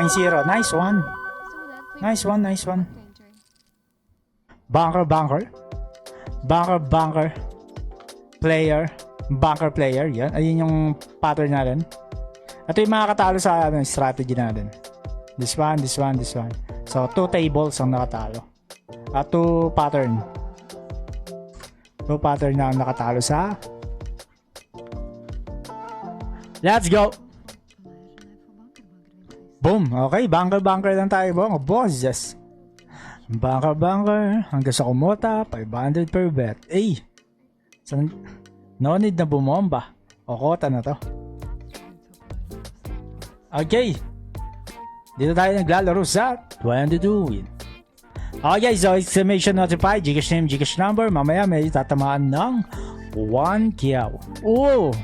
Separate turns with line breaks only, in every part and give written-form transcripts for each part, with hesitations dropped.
9-0. Nice one. Nice one, nice one. Bunker, bunker. Bunker, bunker. Player. Bunker player. Yan. Ayun yung pattern natin. Ito yung makakatalo sa strategy natin. This one, this one, this one. So, 2 tables ang nakatalo. 2 pattern. 2 pattern na ang nakatalo sa... Let's go! Boom! Okay, bunker lang tayo mga bosses. Bunker. Hanggang sa kumota, 500 per bet. No need na bumomba. O kota na to. Okay. Dito tayo naglalaro sa 22 win. Okay, so exclamation notify, Gcash name, Gcash number. Mamaya may tatamaan ng 1 kiyaw. Oo!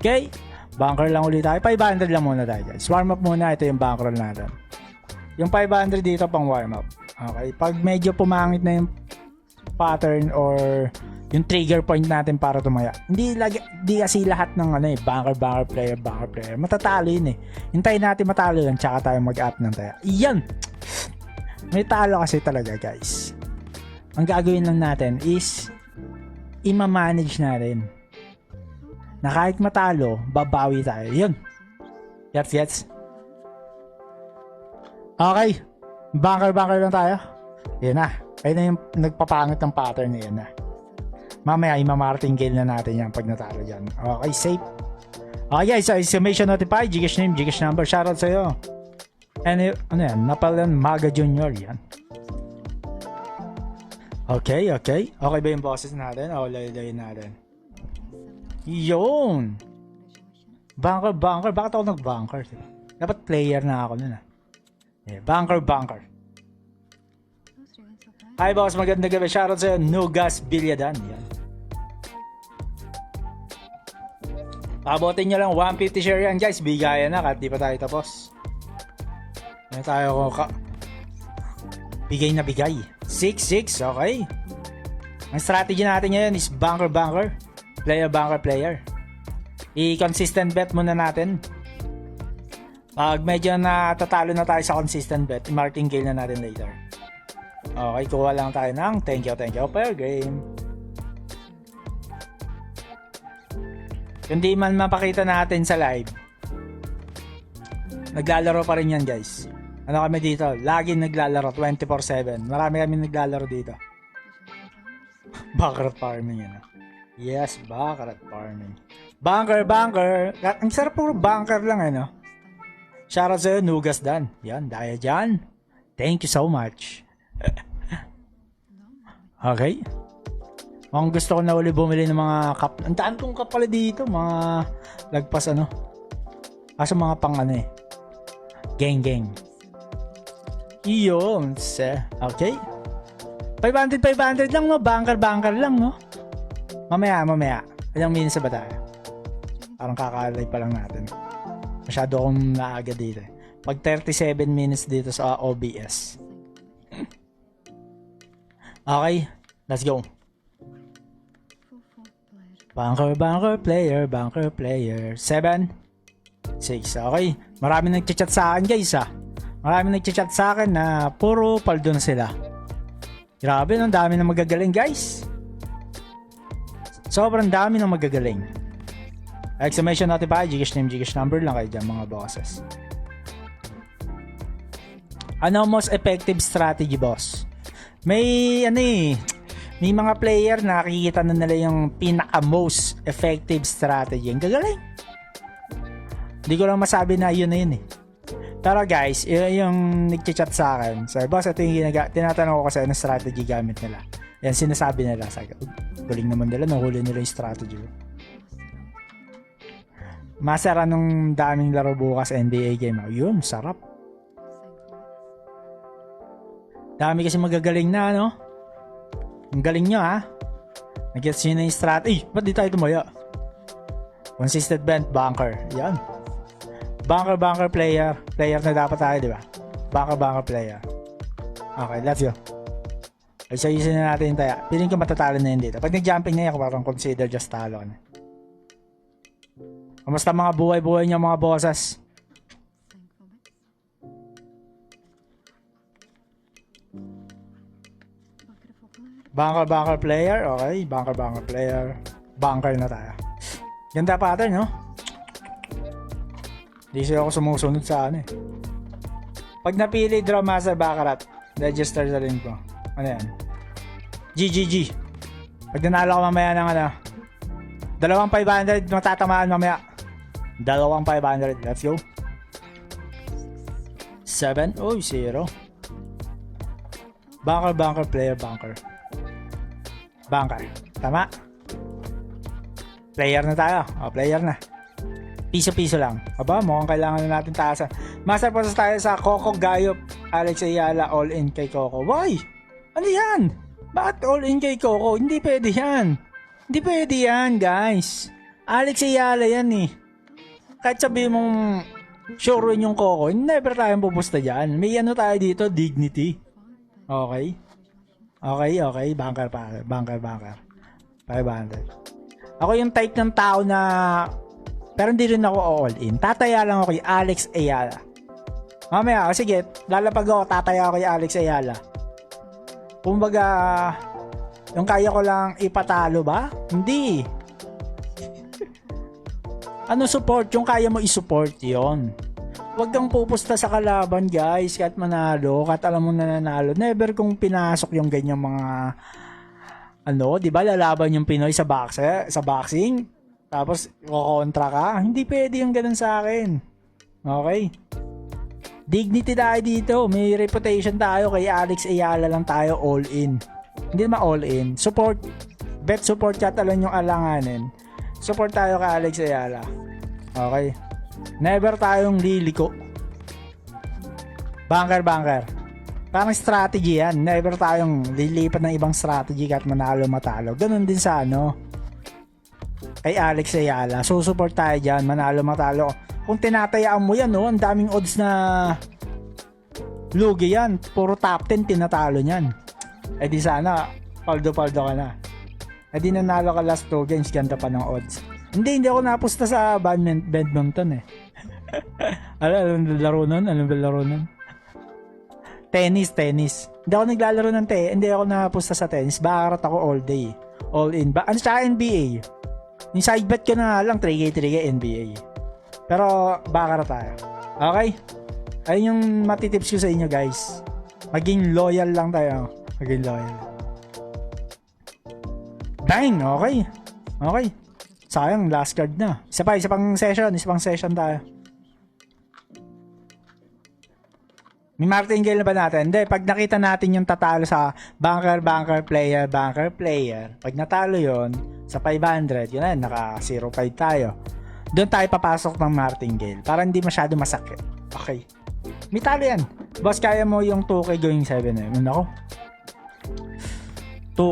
Okay. Bunker lang ulit tayo. 500 lang muna tayo guys. Warm up muna. Ito yung bunker natin. Yung 500 dito pang warm up. Okay. Pag medyo pumangit na yung pattern or yung trigger point natin para tumaya. Hindi kasi lahat ng bunker player. Matatalo yun eh. Hintayin natin matalo yan tsaka tayo mag-up ng taya. Iyan! May talo kasi talaga guys. Ang gagawin lang natin is ima-manage natin. Na kahit matalo, babawi tayo. Yun. Gets? Okay. Bunker lang tayo. Yan na. Ayun na yung nagpapangit ng pattern na yan na. Mamaya, ima-martingale na natin yan pag natalo dyan. Okay, safe. Okay guys, so exclamation notify, Gcash name, Gcash number. Shoutout sa'yo. And ano yan? Napalan Maga Junior yan. Okay. Okay ba yung bosses natin? O, layo-layo natin. Yun! Bunker. Bakit ako nag-bunker? Dapat player na ako nun ah. Yeah, bunker. Hi boss, magandang gabi. Shoutout sa'yo, Nugas Bilyadan. Yan. Pabotin nyo lang 150 share yan guys. Bigayan na kahit di pa tayo tapos. Yan tayo bigay na bigay. 6-6, okay. Ang strategy natin ngayon is bunker. Player. I-consistent bet muna natin. Pag medyo natatalo na tayo sa consistent bet, i-martingale na natin later. Okay, kuha lang tayo ng thank you per game. Kung di man mapakita natin sa live, naglalaro pa rin yan guys. Ano kami dito? Laging naglalaro 24/7. Marami kami naglalaro dito. Baccarat farming yan. Yes, baccarat farming. Bunker. Ang sarap puro bunker lang no? Shoutout sa'yo, Nugas Dan. Yan, daya dyan. Thank you so much. Okay. Kung gusto ko na uli bumili ng mga cup. Ang daan kong cup pala dito. Mga lagpas Kaso mga pang Gang. Iyon. Okay. 500 lang no. Bunker lang no. Mamaya. Ilang minutes ba tayo? Parang kakalay pa lang natin. Masyado akong naaga dito. Pag 37 minutes dito sa OBS. Okay. Let's go. Bunker player. 7, 6. Okay. Marami nagchat sa akin guys Marami nagchat sa akin na puro paldo na sila. Grabe, ang dami na magagaling guys. Sobrang dami na magagaling. Exclamation notify, Gcash name, Gcash number lang kayo dyan mga bosses. Ano most effective strategy boss? May may mga player na nakikita na nila yung pinaka most effective strategy. Ang gagaling. Hindi ko lang masabi na yun na yun Pero guys, yung nagchat sa akin, sabi, boss, ito yung tinatanong ko kasi anong strategy gamit nila. Yan, sinasabi nila. Sabi, galing naman nila, nahuli nila yung strategy. Masara nung daming laro bukas NBA game. Yun, sarap. Dami kasi magagaling na, Ang galing nyo, Nag-gets nyo na yung strategy. Ba't di tayo tumaya? Consistent bet, bunker. Yan. Bunker player. Player na dapat tayo, di ba? Bunker player. Okay, let's go. Ay, so usin na natin yung taya. Piling ko matatalo na yun dito. Pag nag-jumping na yan, parang consider just talo. Kamusta mga buhay-buhay niyo mga bosses? Bunker player. Okay, bunker player. Bunker na tayo. Ganda pattern, no? Di siya ako sumusunod sa ano eh. Pag napili draw master baccarat, register sa link ko. Ano yan? GGG. Pag nanalo ko mamaya ng ano, 2,500 matatamaan mamaya. 2,500. Let's go. 7. Oh, 0. Bunker player, bunker. Tama. Player na tayo. O, player na. Piso-piso lang. Aba, mukhang kailangan na natin taasan. Master process tayo sa Coco Gayop. Alex Ayala, all in kay Coco. Why? Ano yan? Bakit all in kay Coco? Hindi pwede yan. Hindi pwede yan, guys. Alex Ayala yan eh. Kahit sabihin mong sure yung Coco, never tayong pupusta dyan. May ano tayo dito, dignity. Okay. Bunker. 500. Ako yung type ng tao na pero hindi rin ako all in. Tataya lang ako kay Alex Ayala. Mamaya, sige, lalapag ako, tataya ako kay Alex Ayala. Kumbaga, yung kaya ko lang ipatalo ba? Hindi. Ano support? Yung kaya mo isupport yon. Huwag kang pupusta sa kalaban, guys, kahit manalo, kahit alam mo na nanalo. Never kong pinasok yung ganyang mga ano, di ba, lalaban yung Pinoy sa boxing. Tapos, kukontra ka. Hindi pwede yung ganun sa akin. Okay? Dignity tayo dito. May reputation tayo. Kay Alex Ayala lang tayo all in. Hindi naman all in. Support. Bet support catalan yung alanganin. Support tayo kay Alex Ayala. Okay? Never tayong liliko. Bunker. Parang strategy yan. Never tayong lilipat ng ibang strategy kahit manalo matalo. Ganun din sa ano. Kay Alex Ayala. Support tayo dyan. Manalo matalo. Kung tinatayaan mo yan, no, ang daming odds na lugi yan. Puro top 10 tinatalo nyan. Eh di sana, paldo ka na. Eh di nanalo ka last 2 games, ganda pa ng odds. Hindi ako napusta sa badminton eh. Anong laro nun? Tennis. Hindi ako naglalaro ng hindi ako napusta sa tennis. Bakarat ako all day. All in. Ano sa NBA? Yung side bet ko na lang, 3K NBA. Pero, bakarat tayo. Okay? Ayun yung matitips ko sa inyo, guys. Maging loyal lang tayo. Maging loyal. Bang! Okay. Sayang, last card na. Isa pang session tayo. May martingale na ba natin? Hindi, pag nakita natin yung tatalo sa bunker player. Pag natalo yon sa 500, yun na, naka 0.5 tayo. Doon tayo papasok ng martingale para hindi masyado masakit. Okay. May talo yan. Boss, kaya mo yung 2K going 7 eh. Ano ako?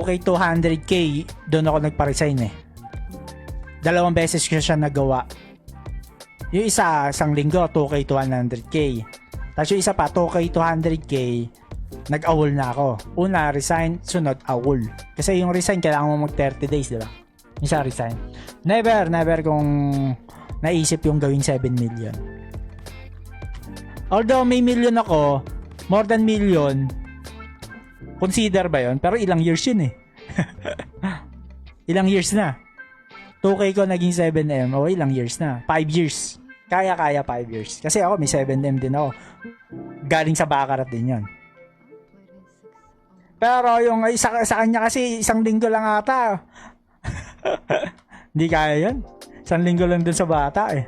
2K 200K, doon ako nagpa-resign eh. 2 beses ko siya nagawa. Yung isang linggo, 2K 200K. Tapos yung isa pa, 2K 200K, nag-awol na ako. Una, resign, sunod, awol. Kasi yung resign, kailangan mo mag 30 days, di ba? Yung sa resign. Never kung naisip yung gawing 7 million. Although may million ako, more than million, consider ba yun? Pero ilang years yun eh. Ilang years na. 2K ko naging 7M, o ilang years na. 5 years. Kaya 5 years. Kasi ako may 7M din ako. Galing sa bakarat din yun. Pero yung sa kanya kasi 1 linggo lang ata. Hindi kaya yun. 1 linggo lang dun sa bata eh.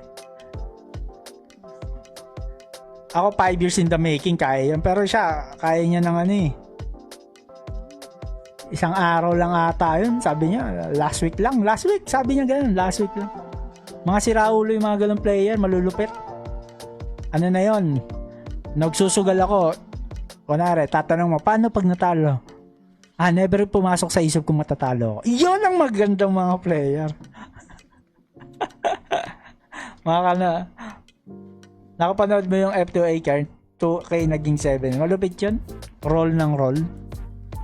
Ako 5 years in the making, kaya yun. Pero siya, kaya niya ng ano eh. 1 araw lang ata yun. Sabi niya, last week. Sabi niya ganun, last week lang. Mga siraulo yung mga ganun player, malulupit. Ano na yun? Nagsusugal ako. Kunwari, tatanong mo, paano pag natalo? Never pumasok sa isip kong matatalo. Yun ang magandang mga player. Nakapanood mo yung F2A card? 2K naging 7. Malupit yun. Roll ng roll.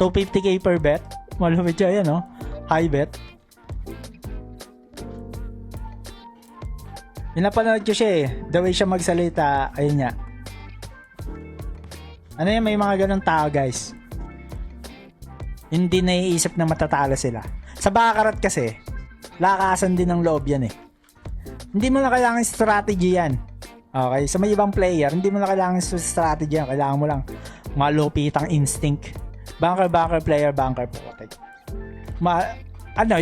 250k per bet. Malupit yun, no? High bet. Pinapanood ko siya eh. The way siya magsalita, ayun niya. Ano yan, may mga ganun tao, guys. Hindi naiisip na matatalo sila. Sa Baccarat kasi, lakasan din ng loob yan eh. Hindi mo na kailangan strategy yan. Okay? Sa may ibang player, hindi mo na kailangan strategy yan. Kailangan mo lang malupitang instinct. Banker player, banker protect.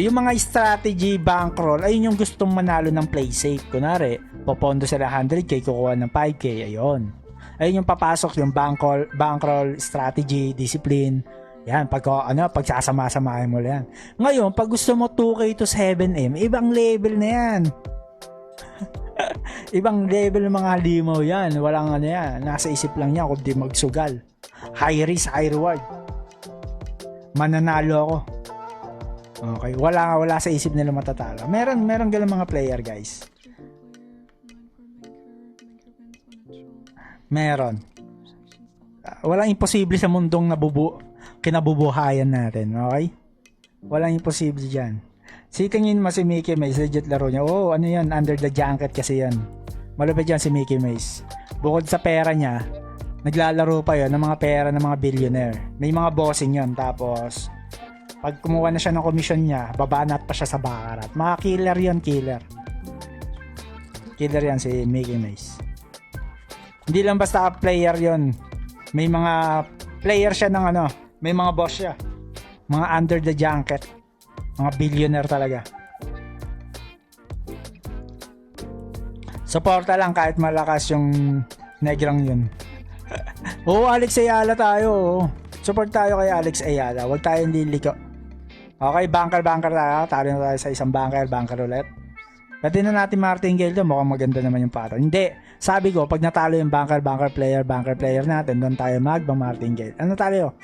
Yung mga strategy bankroll, ayun yung gustong manalo ng play safe. Kunwari, popondo sila 100k, kukuha ng 5k, ayun. Ayun yung papasok yung bankroll, strategy, discipline. Yan, pagsasama-samahin mo yan. Ngayon, pag gusto mo 2k to 7M, ibang level na yan. Ibang level ng mga halimaw yan. Walang yan. Nasa isip lang yan kung di magsugal. High risk, high reward. Mananalo ako. Okay, wala sa isip nila matatalo. Meron ganun mga player, guys. Meron. Walang imposible sa mundong kinabubuhayan natin, okay? Walang imposible dyan. Tingin mo si Mickey Mace, legit laro niya. Oh, ano yan? Under the jacket kasi yan. Malupit yan si Mickey Mace. Bukod sa pera niya, naglalaro pa yon ng mga pera ng mga billionaire. May mga bossing yon. Tapos, pag kumuha na siya ng komisyon niya, babanat pa siya sa Baccarat. Mga killer yon, killer. Killer yan si Mickey Mace. Hindi lang basta player yon. May mga player siya ng may mga boss siya. Mga under the jacket. Mga billionaire talaga. Suporta lang kahit malakas yung negrang yun. Oo, Alex Ayala tayo. Support tayo kay Alex Ayala. Huwag tayong liliko. Okay, banker tayo. Talo na tayo sa isang banker ulit. Pati na natin martingale doon. Mukhang maganda naman yung pattern. Hindi. Sabi ko, pag natalo yung banker player natin, doon tayo martingale. Ano tayo?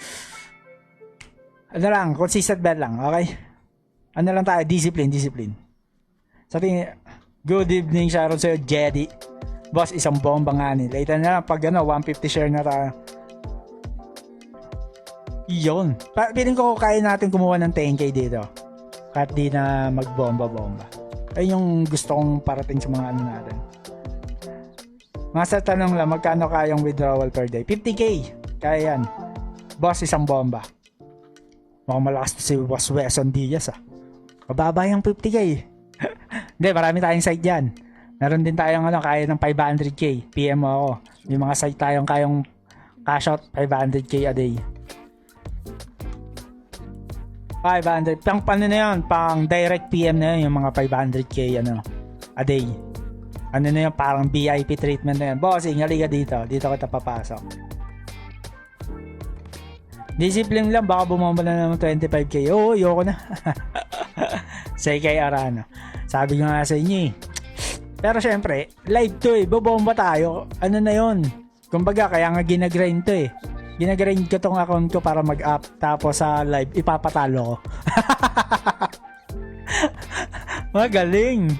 Ano lang, consistent bet lang. Okay? Ano lang tayo? Discipline. Sa tingin, good evening, Sharon sa'yo, Jedi. Boss, isang bomba nga ni. Later na lang, pag 150 share na tayo. Yun. Piling ko kaya natin kumuha ng 10k dito. Kahit di na magbomba-bomba. Ayun yung gusto kong parating sa mga natin. Mga sa tanong lang, magkano kayang withdrawal per day? 50k. Kaya yan. Boss, isang bomba. Mukhang malakas si Boss Wesson Diaz Mababa yung 50k. Hindi, marami tayong site dyan. Meron din tayong kaya ng 500k. PM mo ako. May mga site tayong kayang cash out 500k a day. 500. Pang ano na yun? Pang direct PM na yun. Yung mga 500k a day. Ano na yun? Parang VIP treatment na yun. Bossing, halika dito. Dito kita papasok. Discipline lang. Baka bumamba na naman 25k. Oo, yoko na. Say kay Arano. Sabi ko nga sa inyo Pero syempre, live to Bobomba tayo. Ano na yun? Kumbaga, kaya nga ginagrind to Ginagrind ko tong account ko para mag-up. Tapos sa live, ipapatalo ko. Magaling.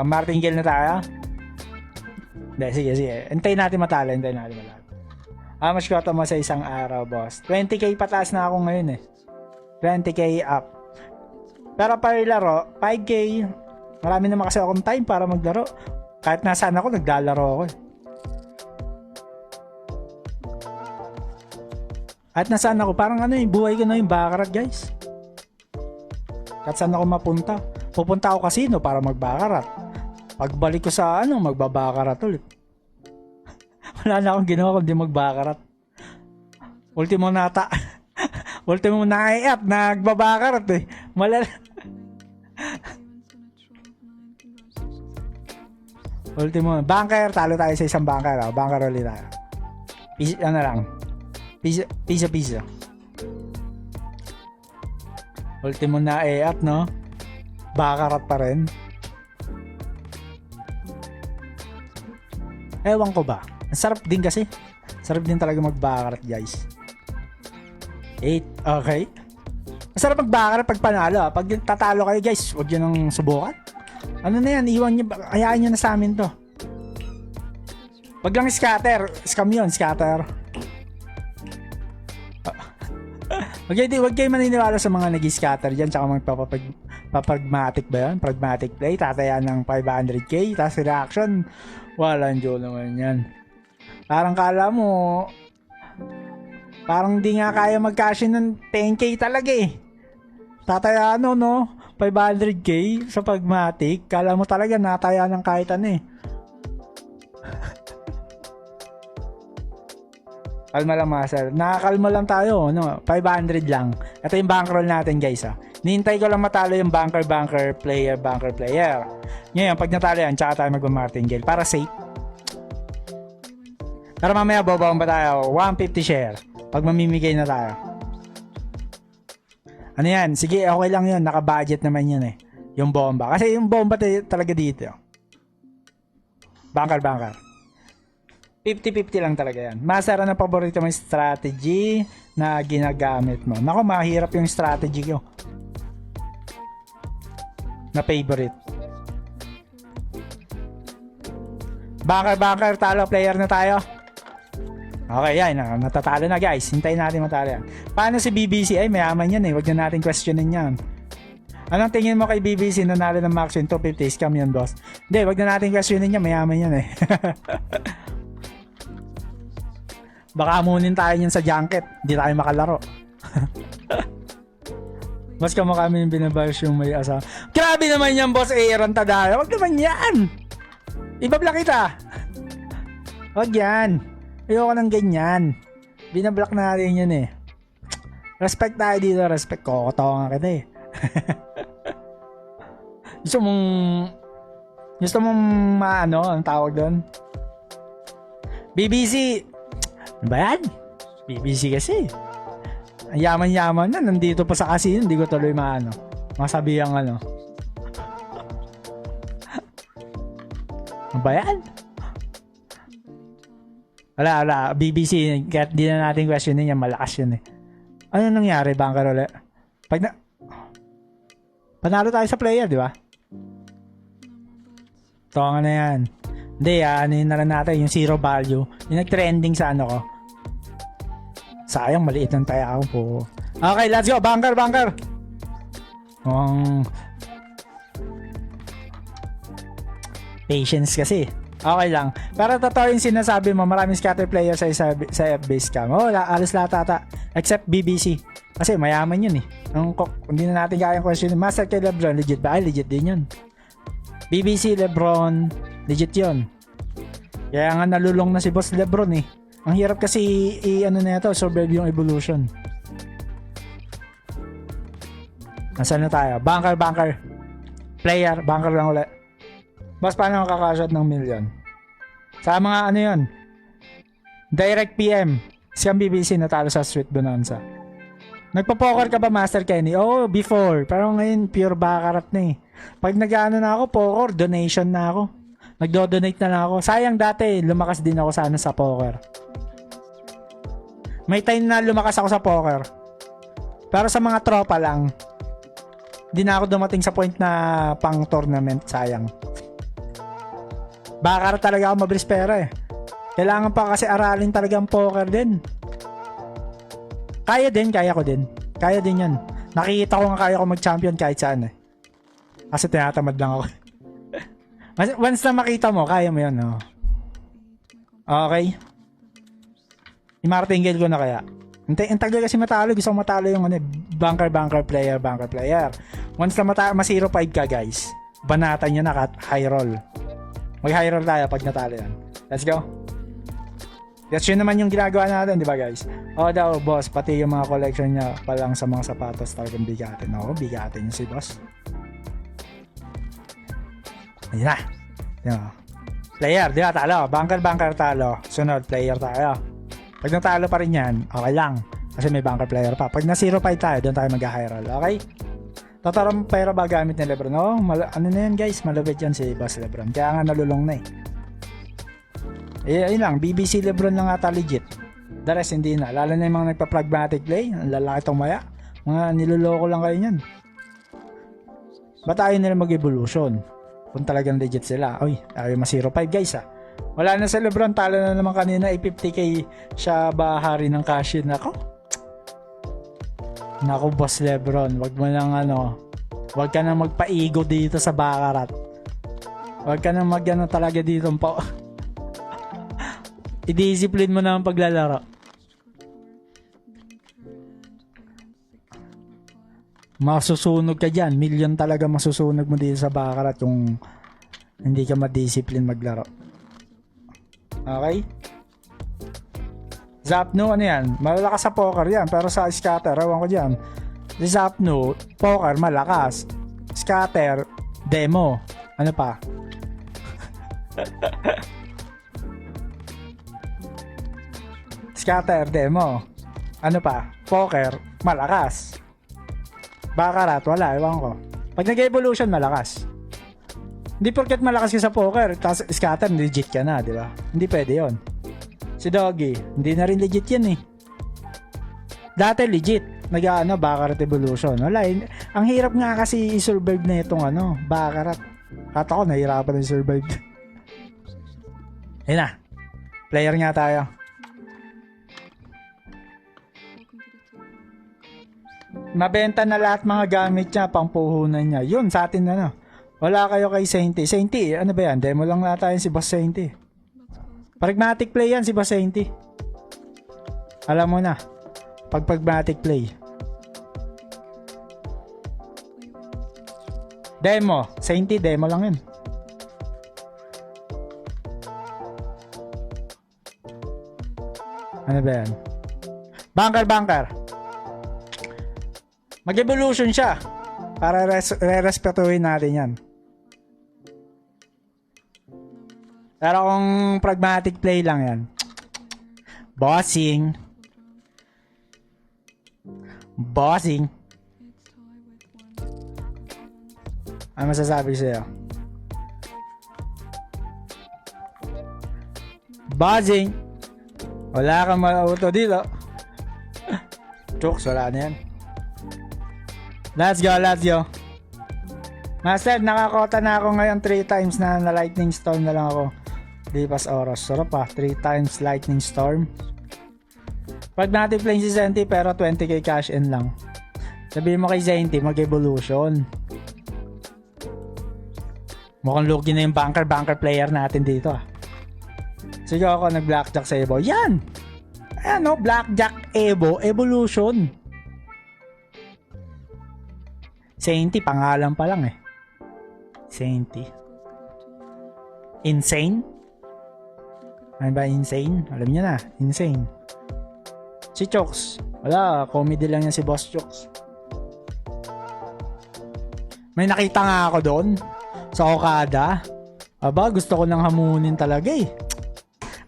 Martingale na tayo? Hindi, sige. Hintayin natin matalo. How much kota mo sa isang araw, boss? 20k pataas na ako ngayon 20k up. Pero para laro, 5k. Marami naman kasi akong time para maglaro. Kahit nasaan ako, naglalaro ako At nasaan ako, parang buhay ko na yung Baccarat, guys. Kahit saan ako mapunta. Pupunta ako casino para mag-Baccarat. Pagbalik ko sa magbabaccarat ulit. Wala na akong ginawa kundi mag-Baccarat. Ultimo na-i-up, nagbabaccarat Ultimo, banker, talo tayo sa isang banker. Banker ulit tayo. Piso. Ultimo na-i-up, no? Baccarat pa rin. Ewan ko ba? Ang sarap din kasi. Sarap din talaga mag-Baccarat, guys. 8. Okay. Masarap mag-Baccarat pag panalo. Pag tatalo kayo, guys, huwag nyo nang subukan. Ano na yan? Iwan nyo. Hayaan nyo na sa amin to. Wag lang scatter. Scam yun, scatter. Wag kayo maniniwala sa mga nag-scatter dyan. Tsaka magpapagmatic ba yun? Pragmatic play. Tatayaan ng 500k. Tapos reaction. Walang Diyo naman yan. Parang kala mo Parang di nga kaya mag-cash in ng 10k talaga eh. Tataya ano no? 500k sa Pagmatic. Kala mo talaga nataya ng kahit ano eh. Kalma lang master. Nakakalma lang tayo. No? 500 lang. Ito yung bankroll natin guys ha. Nihintay ko lang matalo yung banker player. Ngayon pag natalo yan, tsaka tayo mag-martingale. Para safe. Pero mamaya babawang pa tayo. 150 share. Pag mamimigay na tayo. Ano yan? Sige, okay lang yun. Naka-budget naman yun eh. Yung bomba. Kasi yung bomba talaga dito. Banker. 50-50 lang talaga yan. Master, ano paborito mo yung strategy na ginagamit mo? Naku, mahirap yung strategy ko. Na favorite. Banker, talo player na tayo. Okay, yan. Natatalo na guys. Hintayin natin matalo yan. Paano si BBC? Ay, mayaman yan eh. Huwag na natin questionin yan. Anong tingin mo kay BBC? Nanalo ng max win 250? Scam yun, boss. Hindi, huwag na natin questionin yan. Mayaman yan eh. Baka amunin tayo yan sa junket. Hindi tayo makalaro. Mas kamukha kami yung binabash yung may asa. Grabe naman yan, boss Aaron Tadaya. Huwag naman yan. Ibablock kita. Huwag yan. Ayoko ng ganyan. Binablock natin yun eh. Respect tayo dito. Respect ko. Kotoka kita eh. Gusto mong maano, ang tawag doon? BBC. Ano ba yan? BBC kasi. Ang yaman-yaman na. Nandito pa sa casino. Hindi ko tuloy maano. Masabi ang ano. Ano ba yan? Wala. BBC. Kahit di na natin questionin yan. Malakas yun eh. Ano nangyari, banker ulit? Panalo tayo sa player, di ba? Tonga na yan. Hindi, ano yun na lang natin. Yung zero value. Yung nag-trending sa ano ko. Sayang, maliit ng taya ako po. Okay, let's go. Banker. Patience kasi. Okay lang. Pero totoo yung sinasabi mo, maraming scatter player sa FB scam. Alas lahat ata. Except BBC. Kasi mayaman yun eh. Hindi na natin kayang question. Master kay Lebron, legit ba? Ay, legit din yun. BBC, Lebron, legit yun. Kaya nga nalulong na si Boss Lebron eh. Ang hirap kasi ano na ito, survive yung evolution. Nasaan na tayo? Banker. Player, banker lang ulit. Boss, paano makakashot ng million? Sa mga ano yun? Direct PM. Siyang BBC natalo sa Street Bonanza. Nagpa-poker ka ba, Master Kenny? Oo, before. Pero ngayon, pure baccarat na eh. Pag nag-ano na ako, poker, donation na ako. Nagdo-donate na lang ako. Sayang dati, lumakas din ako sa poker. May time na lumakas ako sa poker. Pero sa mga tropa lang, di na ako dumating sa point na pang tournament. Sayang. Baccarat talaga ako, mabilis pera eh. Kailangan pa kasi aralin talaga ang poker din. Kaya ko din. Kaya din yan. Nakikita ko nga kaya ko mag-champion kahit saan eh. Kasi tinatamad lang ako. Once na makita mo, kaya mo yun. Oh. Okay. I-martingale ko na kaya. Ang tagal kasi matalo. Gusto ko matalo yung ano, banker player. Once na ma-05 ka guys, banatan nyo na high roll. Mag-high roll tayo pag natalo yan. Let's go. That's yun naman yung ginagawa natin, di ba guys? Daw, boss, pati yung mga collection niya pa lang sa mga sapatos talagang bigatin. Bigatin yung si boss. Ayun na. Player, di ba talo? Banker talo. Sunod, player tayo. Pag natalo pa rin yan, okay lang. Kasi may banker player pa. Pag na-05 tayo, doon tayo mag-high roll. Okay? Totorong pera ba gamit ni Lebron? Ano na yan guys? Malupit yan si Boss Lebron. Kaya nga nalulong na eh. Ayun lang. BBC Lebron lang ata legit. The rest hindi na. Lalo na yung mga nagpa-pragmatic play. Ang lalaki tong maya. Mga niloloko lang kayo yan. Ba't ayaw nila mag-evolution? Kung talagang legit sila. Ayaw ma-05 guys ah. Wala na sa Lebron. Talo na naman kanina. 50k siya bahari ng cash in. Naku, Boss Lebron, wag mo lang wag ka nang magpa-ego dito sa baccarat. Wag ka nang mag-ano talaga dito I-discipline mo na ang paglalaro. Masusunog ka dyan. Million talaga masusunog mo dito sa baccarat kung hindi ka ma-discipline maglaro. Okay? Zapno, ano yan? Malakas sa poker yan. Pero sa scatter, ewan ko dyan. Sa Zapno, poker, malakas. Scatter, demo. Ano pa? Scatter, demo. Ano pa? Poker, malakas. Baccarat, wala, ewan ko. Pag nag-evolution, malakas. Hindi porket malakas ka sa poker, tapos scatter, legit ka na, di ba? Hindi pwede yon. Si Doggy, hindi na rin legit yan eh. Dati legit, Baccarat evolution. Wala, ang hirap nga kasi i-survive na itong Baccarat. At ako, nahihirapan na i-survive. Ayun na, player nga tayo. Mabenta na lahat mga gamit niya, pangpuhunan niya. Yun, sa atin wala kayo kay Sainty. Sainty, ano ba yan? Demo lang na tayo si Boss Sainty. Pragmatic play yan si Boss Sainty. Alam mo na. Pag pragmatic play. Demo. Sainty, demo lang yun. Ano ba yan? Bunker. Mag-evolution siya. Para re-respetuhin natin yan. Pero kung pragmatic play lang yan. Bossing. Ano masasabi sa'yo? Bossing. Wala kang ma-auto dito. Chokes, wala na yan. Let's go. Master, nakakota na ako ngayon 3 times na lightning storm na lang ako. Lipas oras. Sarap pa. 3 times lightning storm. Pag natin playing si Zenti pero 20k cash in lang. Sabihin mo kay Zenti, mag-evolution. Mukhang lugi na yung bunker player natin dito Sige ako nag-blackjack sa Evo. Yan! Ayan blackjack Evo, evolution. Zenti, pangalan pa lang Zenti. Insane? Ano ba insane? Alam niya na, insane. Si Chokes, wala, comedy lang yan si Boss Chokes. May nakita nga ako doon sa Okada. Aba, gusto ko nang hamunin talaga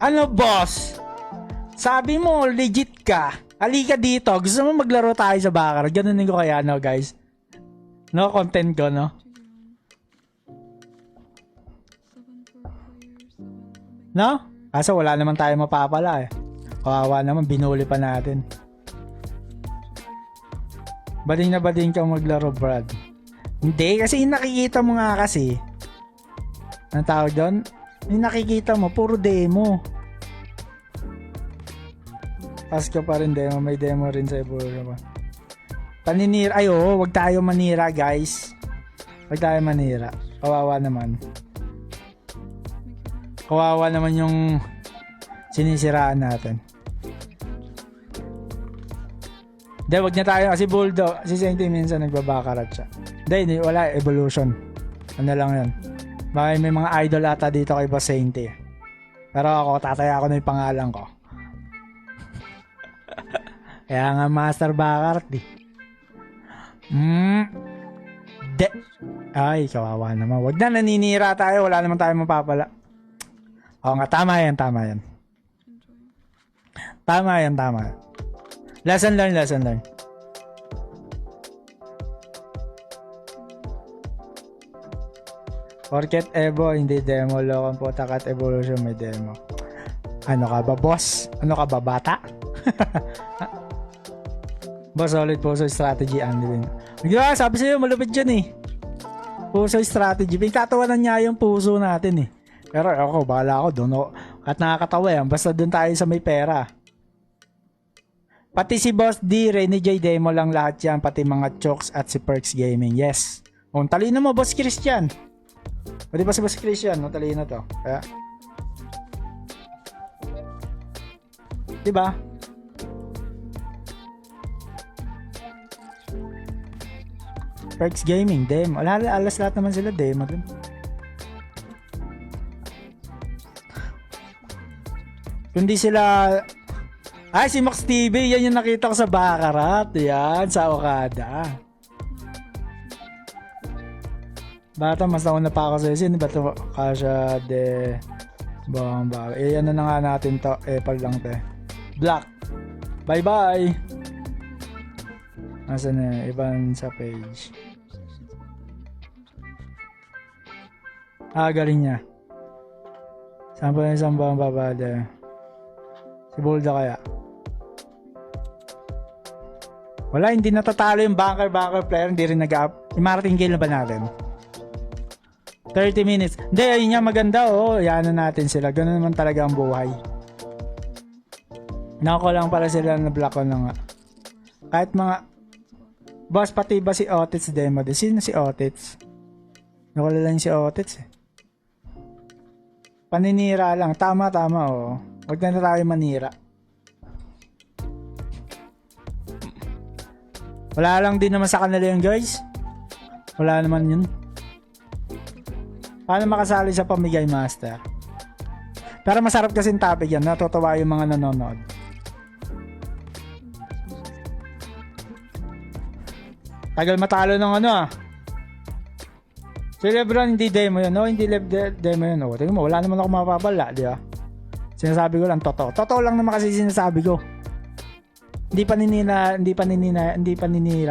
Ano boss? Sabi mo, legit ka. Halika dito, gusto mo maglaro tayo sa Baccarat. Ganunin ko kaya guys. Content ko, No? Kaso wala naman tayo mapapala Kawawa naman, binuli pa natin. Bading na bading ka maglaro, Brad. Hindi, kasi yung nakikita mo nga kasi. Anong tawag doon? Yung nakikita mo, puro demo. Pasko pa rin demo, may demo rin sa Evolution pa. Paninira, wag tayo manira guys. Wag tayo manira. Kawawa naman. Kawawa naman yung sinisiraan natin. Hindi, wag na tayo kasi Bulldog. Si Sainty minsan nagbabakarat siya. Hindi, wala. Evolution. Ano lang yan. May mga idol ata dito kay Boss Sainty. Pero ako, tataya ako na yung pangalan ko. Kaya nga Master Baccarat Ay, kawawa naman. Wag na, naninira tayo. Wala naman tayo mapapala. Oo nga, tama yan. Tama yan. Lesson learn. Porket Evo, hindi demo. Lokon po, takat evolution, may demo. Ano ka ba, boss? Ano ka ba, bata? Boss, solid puso strategy, Andy. Sabi sa'yo, malupit dyan Puso strategy. Pinagtatawanan niya yung puso natin Pero ako, bahala ako doon. At nakakatawa yan. Basta doon tayo sa may pera. Pati si Boss D, Rene J, demo lang lahat yan. Pati mga Chokes at si Perks Gaming. Yes. Talino mo, Boss Christian. Pwede ba si Boss Christian? Talino to. Kaya. Diba? Perks Gaming, demo. Alas lahat naman sila demo dun. Kundi sila... Ay, si Max TV, yan yung nakita ko sa Baccarat. Yan, sa Okada. Bata, mas nauna pa ako sa sino ba ito? Kasha de... Bomba. Eh, ano na nga natin to. Apple lang to. Black. Bye-bye. Nasaan na? Iban sa page. Galing niya. Saan pa yung isang bomba de? Si Bolda kaya? Wala, hindi natatalo yung banker player. Hindi rin nag-up. Imarating kill na ba natin? 30 minutes. Hindi, ayun nga maganda. Yan na natin sila. Ganun naman talaga ang buhay. Nako lang pala sila na block ko na nga. Kahit mga... Boss, pati ba si Otits demo? Sino si Otits? Nakula lang si Otits eh. Paninira lang. Tama, oo. Huwag na tayo manira. Wala lang din naman sa kanila yun, guys. Wala naman yun. Paano makasali sa Pamigay Master? Pero masarap kasing topic yan. Natutuwa yung mga nanonood. Tagal matalo ng ano. Si Lebron hindi demo yun. Hindi demo yun. Tingnan mo, wala naman ako mapapala. Di ba? Sinasabi ko lang totoo. Totoo lang naman kasi sinasabi ko. Hindi paninira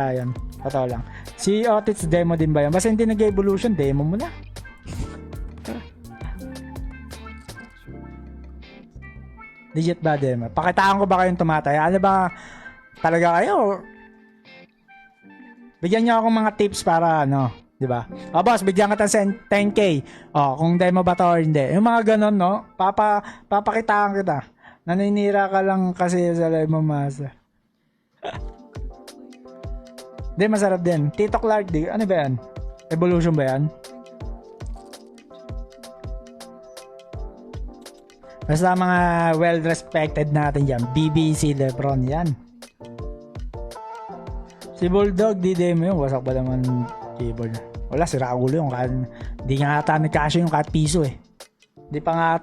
yan. Totoo lang. Si Otits demo din ba yan? Basta hindi nag-evolution, demo mo na. Legit ba demo? Pakitaan ko ba kayong tumatay? Ano ba talaga kayo? Bigyan niyo ako mga tips para ano, di ba? Boss, bigyan kita sa 10k. Kung demo ba to or hindi. Yung mga ganon, no? Papakitaan kita. Naninira ka lang kasi sa live mo, Master. Hindi, masarap din. Tito Clark, ano ba yan? Evolution ba yan? Basta mga well-respected natin dyan. BBC, Lebron, yan. Si Bulldog, di demo yun. Wasak ba naman keyboard? Wala, sira ulo yun. Hindi nga ata nagkasya yung kahit piso eh. Hindi pa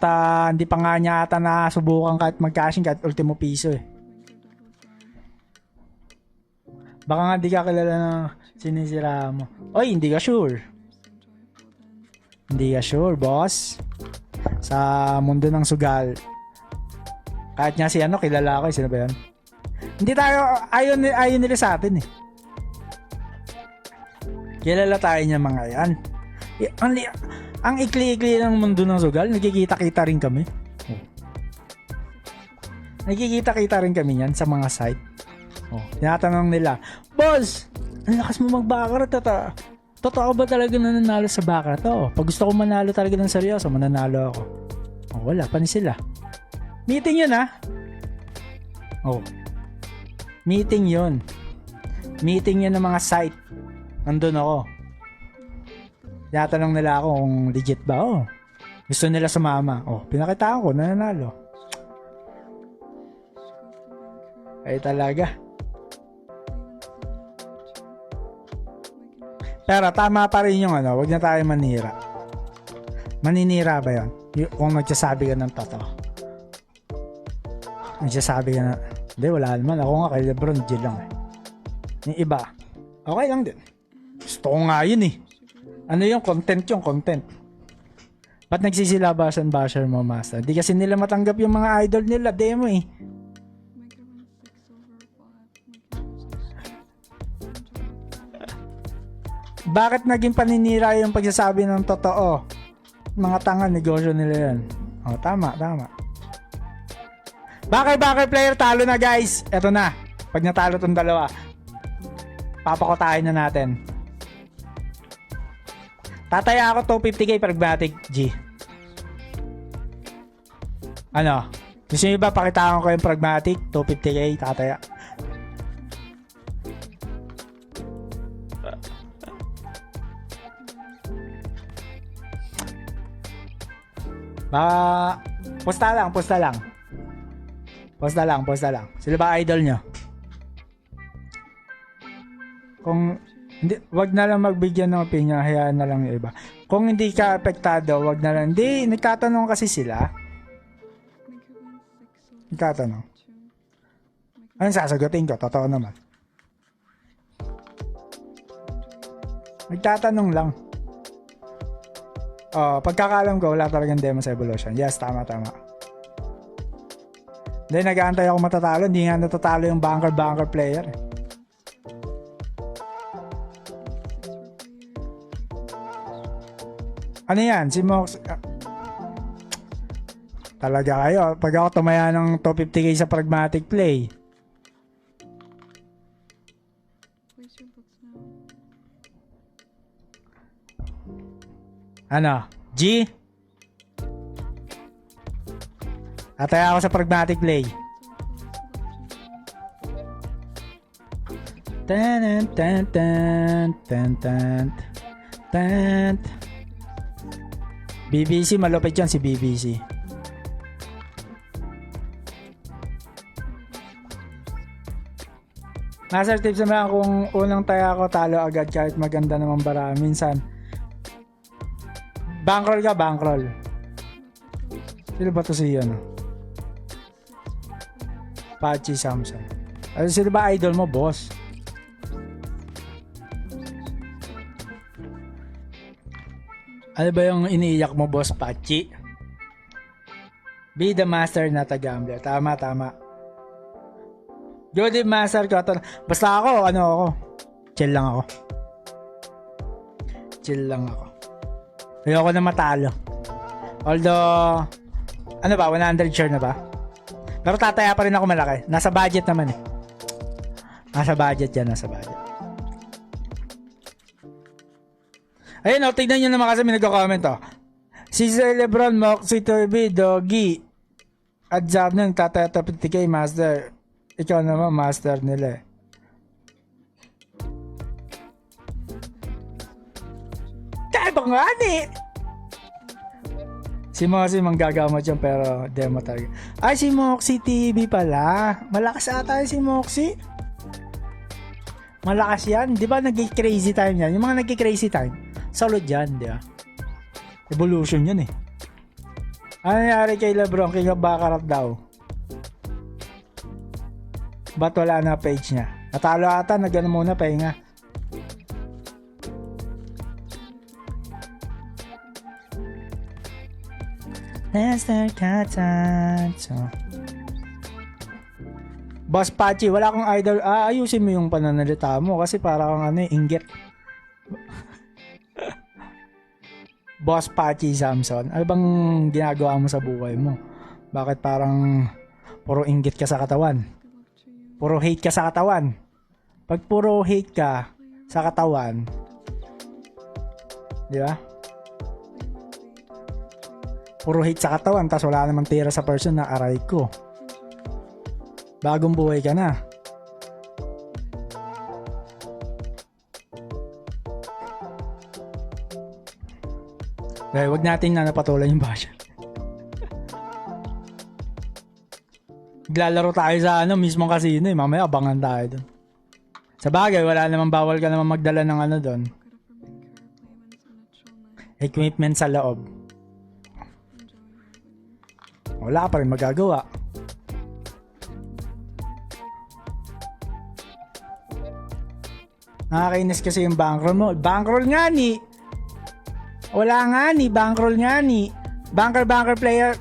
nga niya ata nasubukan kahit magkasya kahit ultimo piso eh. Baka nga di ka kilala ng sinisira mo. Oy, hindi ka sure. Hindi ka sure, boss. Sa mundo ng sugal. Kahit nga si kilala ko, sino ba yan? Hindi tayo, ayaw nila sa atin eh. Kilala tayo niya mga yan. Ang ikli-ikli ng mundo ng sugal, nagkikita-kita rin kami. Nagkikita-kita rin kami yan sa mga site. Tinatanong nila, Boss, ang lakas mo mag-Baccarat ata. Totoo ba talaga na nanalo sa Baccarat? Pag gusto ko manalo talaga ng seryoso, mananalo ako. Wala pa ni sila. Meeting yun Meeting yun. Meeting yun ng mga site. Nandun ako. Tinatanong nila ako kung legit ba. Gusto nila sumama. Pinakitaan ko, nananalo. Ay talaga. Pero tama pa rin yung wag na tayo manira. Maninira ba yun? Kung nagsasabi ka ng totoo. Nagsasabi ka na, hindi, wala naman. Ako nga kay Lebron, G lang eh. Yung iba, okay lang din. Gusto ko nga yun eh. Ano yung content yung content? Ba't nagsisilabasan basher mo, Master? Hindi kasi nila matanggap yung mga idol nila. Demo eh. Bakit naging paninira yung pagsasabi ng totoo? Mga tanga, negosyo nila yan. Tama. Bakay player, talo na guys. Eto na. Pag natalo tong dalawa, papakotahin na natin. Tataya ako 250k pragmatic G. Ano? Gusto nyo ba pakitaan ko yung pragmatic 250k tataya? Posta lang. Sila ba idol nyo? Kung Hindi, wag na lang magbigyan ng opinion, hayaan na lang yung iba. Kung hindi ka apektado, wag na lang. Hindi, nagtatanong kasi sila. Nagtatanong. Anong sasagutin ko? Totoo naman. Nagtatanong lang. Pagkakalam ko, wala talagang demo sa Evolution. Yes, tama. Then, nag-aantay ako matatalo. Hindi nga natatalo yung banker player. Ano yan? Si Mox... talaga kayo. Pag ako tumaya ng 250k sa pragmatic play. Ano? G? Ataya ako sa pragmatic play. BBC, malupit yan si BBC. Master tips naman kung unang taya ko talo agad kahit maganda naman bara. Minsan bankroll ka, bankroll. Sino ba to si ano? Pachi Samson. Ano, sino ba idol mo, boss? Ano ba yung iniiyak mo, boss Pachi? Be the master, not a gambler. Tama. Jody master ko. Basta ako, ano ako. Chill lang ako. Ayoko na matalo. Although, ano ba, 100 share na ba? Pero tataya pa rin ako malaki. Nasa budget naman eh. Nasa budget. Ayun o, tignan nyo naman kasi may nagko-comment o. Si Lebron, Moxie, Turby, Doggy, at Zab nun, tataya 50k master. Ikaw naman, master nila eh. Kaya nga ni! Si Moxie manggagamot yan pero demo talaga. Ay, si Moxie TV pala. Malakas ata si Moxie. Malakas yan. Di ba nag-crazy time yan? Yung mga nag-crazy time, solid yan, di ba? Evolution yun eh. Ano nangyari kay Lebron? King of Baccarat daw. Ba't wala na page niya? Natalo ata, nag-ano muna, pahinga. Lester Catanzo. Boss Pachi, wala akong idol. Ayusin mo yung pananalita mo kasi parang ano, inggit. Boss Pachi Samson, ano bang ginagawa mo sa buhay mo? Bakit parang puro inggit ka sa katawan? Puro hate ka sa katawan? Pag puro hate ka sa katawan, di ba? Puro hate sa katawan, tas wala namang tira sa person na aray ko. Bagong buhay ka na. Dahil wag natin na napatulan yung basher. Naglalaro tayo sa ano, mismong casino eh. Mamaya abangan tayo dun. Sa bagay, wala namang bawal ka naman magdala ng ano dun. Equipment sa loob. Wala ka pa rin magagawa. Nakakainis kasi yung bankroll mo. Bankroll nga ni. Wala nga ni. Bankroll nga ni. Banker player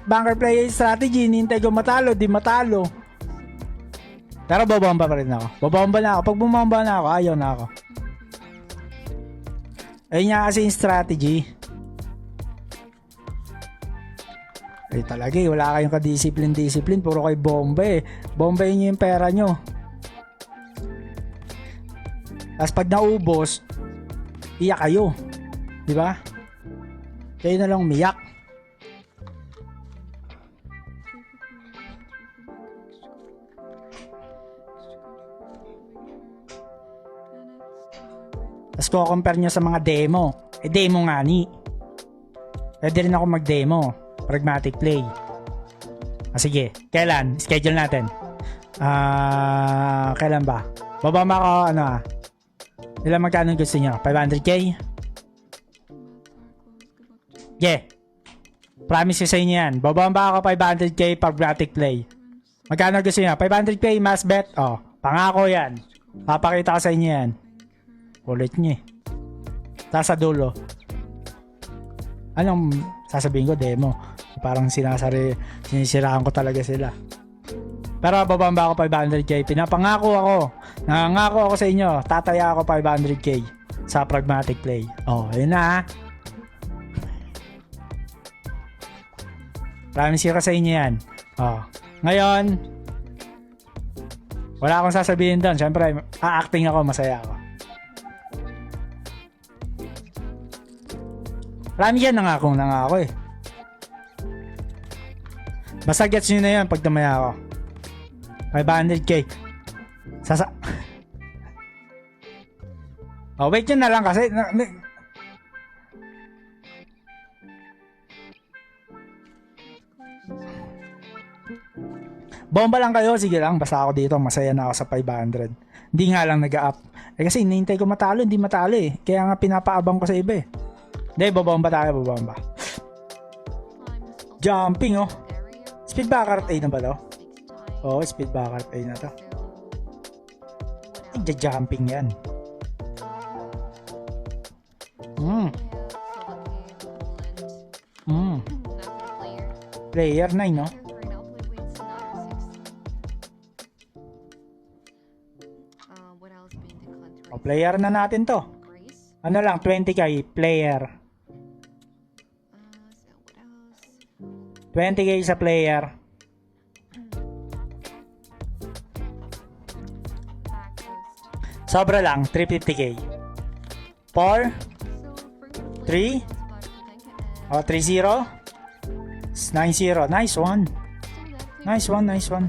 strategy. Nintay ko matalo. Di matalo. Pero bobomba pa rin ako. Bobomba na ako. Pag bumomba na ako, ayaw na ako. Ayun nga kasi yung strategy. Eh talaga eh, wala kayong ka-discipline. Puro kayo bomba eh. Bombayin nyo yung pera nyo. Tapos pag naubos, iyak kayo. Di ba? Kayo na lang umiyak. Tapos ko-compare nyo sa mga demo. Eh demo nga ni. Pwede rin ako mag-demo. Pragmatic play. Sige. Kailan? Schedule natin. Kailan ba? Babama ko Ilan magkano gusto nyo? 500k? Yeah. Promise ko sa inyo yan. Babamba ako 500k pragmatic play. Magkano gusto nyo? 500k mass bet? Oh, pangako yan. Papakita ko sa inyo yan. Ulit nyo eh. Tapos sa dulo. Anong sasabihin ko? Demo. Parang sinisiraan ko talaga sila. Pero babamba ako 500k. Pinapangako ako. Nangangako ako sa inyo. Tataya ako 500k sa pragmatic play. Oh, yun na ha. Promise ko sa inyo yan. Oh. Ngayon, wala akong sasabihin doon. Siyempre, a-acting ako. Masaya ako. Marami yan nangako eh. Basta gets nyo na yan pag tumaya ako. 500k. Oh, wait nyo na lang kasi. Bomba lang kayo, sige lang. Basta ako dito, masaya na ako sa 500. Hindi nga lang nag-up. Kasi hinihintay ko matalo, hindi matalo eh. Kaya nga pinapaabang ko sa iba eh. Hindi, babomba tayo, babomba. Jumping oh. Speed backart A na ba to? Oo, speed backart A na to. Jumping yan. Player 9 no? O, player na natin to. Ano lang, 20k player. 20k sa player. Sobra lang, 350k. 4 3 o 3-0 9-0. Nice one. Nice one, nice one.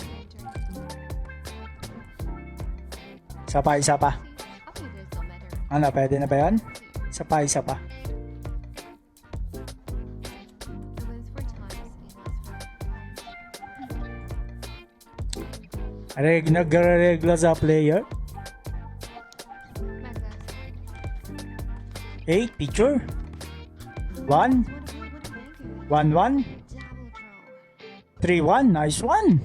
Isa pa. Ano, pwede na ba yan? Isa pa. Nagregla sa player. 8 picture. 1 1 3-1. Nice one.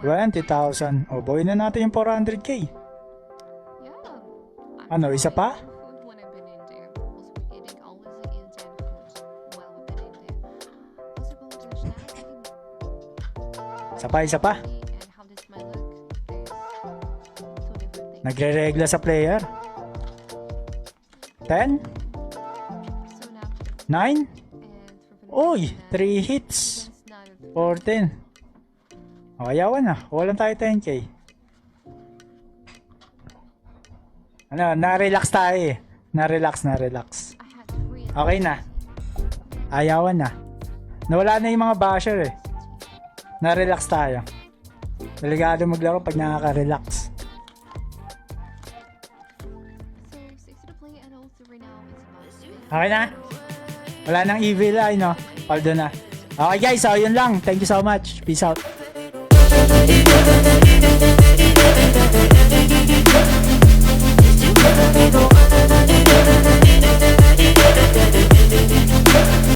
20,000. O, boy na natin yung 400k. Ano, isa pa? Isa pa. Nagre-regla sa player. 10 9 Uy, 3 hits 14. O, ayawan na. Walang tayo 10k. Ano, na-relax tayo eh. Na-relax. Okay na. Ayawan na. Nawala na yung mga basher eh. Na-relax tayo. Delikado maglaro pag nakaka-relax. Okay na? Wala nang evil ay no? Paldo na. Okay guys, so yun lang. Thank you so much. Peace out.